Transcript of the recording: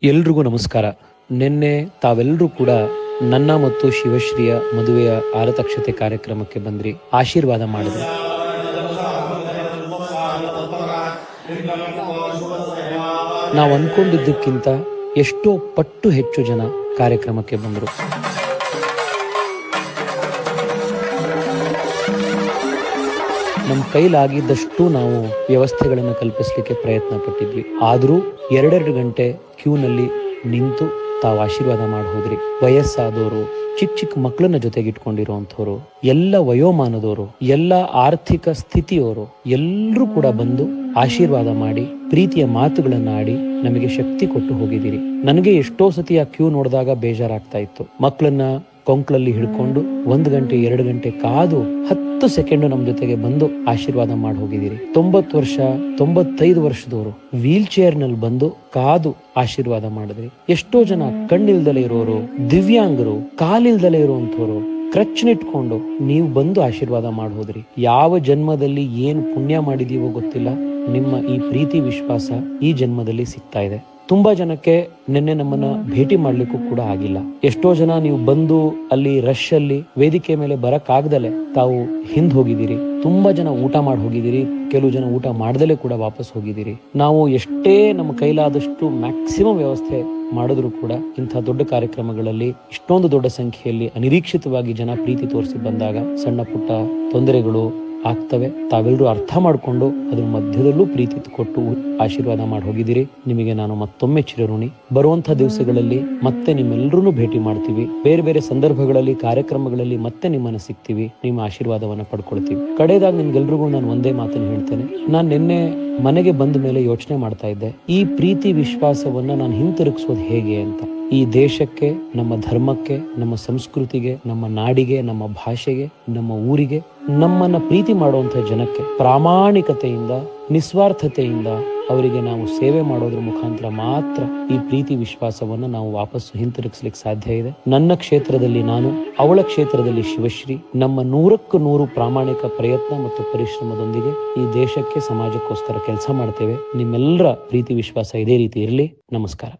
ಎಲ್ರಿಗೂ ನಮಸ್ಕಾರ. ನಿನ್ನೆ ತಾವೆಲ್ಲರೂ ಕೂಡ ನನ್ನ ಮತ್ತು ಶಿವಶ್ರೀಯ ಮದುವೆಯ ಆರತಕ್ಷತೆ ಕಾರ್ಯಕ್ರಮಕ್ಕೆ ಬಂದ್ರಿ, ಆಶೀರ್ವಾದ ಮಾಡಿದ್ರಿ. ನಾವು ಅನ್ಕೊಂಡಿದ್ದಕ್ಕಿಂತ ಎಷ್ಟೋ ಪಟ್ಟು ಹೆಚ್ಚು ಜನ ಕಾರ್ಯಕ್ರಮಕ್ಕೆ ಬಂದರು. ನಮ್ಮ ಕೈಲಾಗಿದ್ದಷ್ಟು ನಾವು ವ್ಯವಸ್ಥೆಗಳನ್ನು ಕಲ್ಪಿಸಲಿಕ್ಕೆ ಪ್ರಯತ್ನ ಪಟ್ಟಿದ್ವಿ. ಆದರೂ 2 ಗಂಟೆ ಕ್ಯೂನಲ್ಲಿ ನಿಂತು ತಾವು ಆಶೀರ್ವಾದ ಮಾಡಿ ಹೋದ್ರಿ. ವಯಸ್ಸಾದವರು, ಚಿಕ್ಕ ಚಿಕ್ಕ ಮಕ್ಕಳನ್ನ ಜೊತೆಗಿಟ್ಕೊಂಡಿರುವಂಥವ್ರು, ಎಲ್ಲ ವಯೋಮಾನದವರು, ಎಲ್ಲ ಆರ್ಥಿಕ ಸ್ಥಿತಿಯವರು ಎಲ್ಲರೂ ಕೂಡ ಬಂದು ಆಶೀರ್ವಾದ ಮಾಡಿ ಪ್ರೀತಿಯ ಮಾತುಗಳನ್ನ ಆಡಿ ನಮಗೆ ಶಕ್ತಿ ಕೊಟ್ಟು ಹೋಗಿದ್ದೀರಿ. ನನಗೆ ಎಷ್ಟೋ ಸತಿ ಆ ಕ್ಯೂ ನೋಡಿದಾಗ ಬೇಜಾರಾಗ್ತಾ ಇತ್ತು. ಮಕ್ಕಳನ್ನ ಕೊಂಕ್ಳಲ್ಲಿ ಹಿಡ್ಕೊಂಡು 1 ಗಂಟೆ 2 ಗಂಟೆ ಕಾದು 10 ಸೆಕೆಂಡ್ ನಮ್ಮ ಜೊತೆಗೆ ಬಂದು ಆಶೀರ್ವಾದ ಮಾಡಿ ಹೋಗಿದ್ದೀರಿ. 90 ವರ್ಷ 95 ವರ್ಷದವರು ವೀಲ್ ಚೇರ್ ನಲ್ಲಿ ಬಂದು ಕಾದು ಆಶೀರ್ವಾದ ಮಾಡಿದ್ರಿ. ಎಷ್ಟೋ ಜನ ಕಣ್ಣಿಲ್ದಲೇ ಇರೋರು, ದಿವ್ಯಾಂಗರು, ಕಾಲಿಲ್ದಲೇ ಇರುವಂತವ್ರು ಕ್ರಚ್ನಿಟ್ಕೊಂಡು ನೀವು ಬಂದು ಆಶೀರ್ವಾದ ಮಾಡಿ ಹೋದ್ರಿ. ಯಾವ ಜನ್ಮದಲ್ಲಿ ಏನ್ ಪುಣ್ಯ ಮಾಡಿದೀವೋ ಗೊತ್ತಿಲ್ಲ, ನಿಮ್ಮ ಈ ಪ್ರೀತಿ ವಿಶ್ವಾಸ ಈ ಜನ್ಮದಲ್ಲಿ ಸಿಗ್ತಾ ಇದೆ. ತುಂಬಾ ಜನಕ್ಕೆ ನಿನ್ನೆ ನಮ್ಮನ್ನ ಭೇಟಿ ಮಾಡ್ಲಿಕ್ಕೂ ಕೂಡ ಆಗಿಲ್ಲ. ಎಷ್ಟೋ ಜನ ನೀವು ಬಂದು ಅಲ್ಲಿ ರಶ್ ಅಲ್ಲಿ ವೇದಿಕೆ ಮೇಲೆ ಬರಕ್ ಆಗ್ದಲೆ ತಾವು ಹಿಂದ್ ಹೋಗಿದ್ದೀರಿ. ತುಂಬಾ ಜನ ಊಟ ಮಾಡಿ ಹೋಗಿದ್ದೀರಿ, ಕೆಲವು ಜನ ಊಟ ಮಾಡ್ದಲೇ ಕೂಡ ವಾಪಸ್ ಹೋಗಿದ್ದೀರಿ. ನಾವು ಎಷ್ಟೇ ನಮ್ಮ ಕೈಲಾದಷ್ಟು ಮ್ಯಾಕ್ಸಿಮಮ್ ವ್ಯವಸ್ಥೆ ಮಾಡಿದ್ರು ಕೂಡ ಇಂಥ ದೊಡ್ಡ ಕಾರ್ಯಕ್ರಮಗಳಲ್ಲಿ ಇಷ್ಟೊಂದು ದೊಡ್ಡ ಸಂಖ್ಯೆಯಲ್ಲಿ ಅನಿರೀಕ್ಷಿತವಾಗಿ ಜನ ಪ್ರೀತಿ ತೋರಿಸಿ ಬಂದಾಗ ಸಣ್ಣ ಪುಟ್ಟ ತೊಂದರೆಗಳು ಆಗ್ತವೆ. ತಾವೆಲ್ಲರೂ ಅರ್ಥ ಮಾಡ್ಕೊಂಡು ಅದ್ರ ಮಧ್ಯದಲ್ಲೂ ಪ್ರೀತಿ ಕೊಟ್ಟು ಆಶೀರ್ವಾದ ಮಾಡಿ ಹೋಗಿದ್ದೀರಿ. ನಿಮಗೆ ನಾನು ಮತ್ತೊಮ್ಮೆ ಚಿರಋಣಿ. ಬರುವಂತ ದಿವಸಗಳಲ್ಲಿ ಮತ್ತೆ ನಿಮ್ಮೆಲ್ಲರೂ ಭೇಟಿ ಮಾಡ್ತೀವಿ. ಬೇರೆ ಬೇರೆ ಸಂದರ್ಭಗಳಲ್ಲಿ, ಕಾರ್ಯಕ್ರಮಗಳಲ್ಲಿ ಮತ್ತೆ ನಿಮ್ಮನ್ನ ಸಿಗ್ತೀವಿ, ನಿಮ್ಮ ಆಶೀರ್ವಾದವನ್ನ ಪಡ್ಕೊಳ್ತೀವಿ. ಕಡೆಯದಾಗಿ ನಿಮ್ಗೆಲ್ರಿಗೂ ನಾನು ಒಂದೇ ಮಾತನ್ನು ಹೇಳ್ತೇನೆ. ನಾನು ನಿನ್ನೆ ಮನೆಗೆ ಬಂದ ಮೇಲೆ ಯೋಚನೆ ಮಾಡ್ತಾ ಇದ್ದೆ, ಈ ಪ್ರೀತಿ ವಿಶ್ವಾಸವನ್ನ ನಾನು ಹಿಂತಿರುಗಿಸೋದು ಹೇಗೆ ಅಂತ. ಈ ದೇಶಕ್ಕೆ, ನಮ್ಮ ಧರ್ಮಕ್ಕೆ, ನಮ್ಮ ಸಂಸ್ಕೃತಿಗೆ, ನಮ್ಮ ನಾಡಿಗೆ, ನಮ್ಮ ಭಾಷೆಗೆ, ನಮ್ಮ ಊರಿಗೆ, ನಮ್ಮನ್ನ ಪ್ರೀತಿ ಮಾಡುವಂತ ಜನಕ್ಕೆ ಪ್ರಾಮಾಣಿಕತೆಯಿಂದ, ನಿಸ್ವಾರ್ಥತೆಯಿಂದ ಅವರಿಗೆ ನಾವು ಸೇವೆ ಮಾಡೋದ್ರ ಮುಖಾಂತರ ಮಾತ್ರ ಈ ಪ್ರೀತಿ ವಿಶ್ವಾಸವನ್ನ ನಾವು ವಾಪಸ್ಸು ಹಿಂತಿರುಗಿಸ್ಲಿಕ್ಕೆ ಸಾಧ್ಯ ಇದೆ. ನನ್ನ ಕ್ಷೇತ್ರದಲ್ಲಿ ನಾನು, ಅವಳ ಕ್ಷೇತ್ರದಲ್ಲಿ ಶಿವಶ್ರೀ, ನಮ್ಮ 100ಕ್ಕೆ 100 ಪ್ರಾಮಾಣಿಕ ಪ್ರಯತ್ನ ಮತ್ತು ಪರಿಶ್ರಮದೊಂದಿಗೆ ಈ ದೇಶಕ್ಕೆ, ಸಮಾಜಕ್ಕೋಸ್ಕರ ಕೆಲಸ ಮಾಡ್ತೇವೆ. ನಿಮ್ಮೆಲ್ಲರ ಪ್ರೀತಿ ವಿಶ್ವಾಸ ಇದೇ ರೀತಿ ಇರಲಿ. ನಮಸ್ಕಾರ.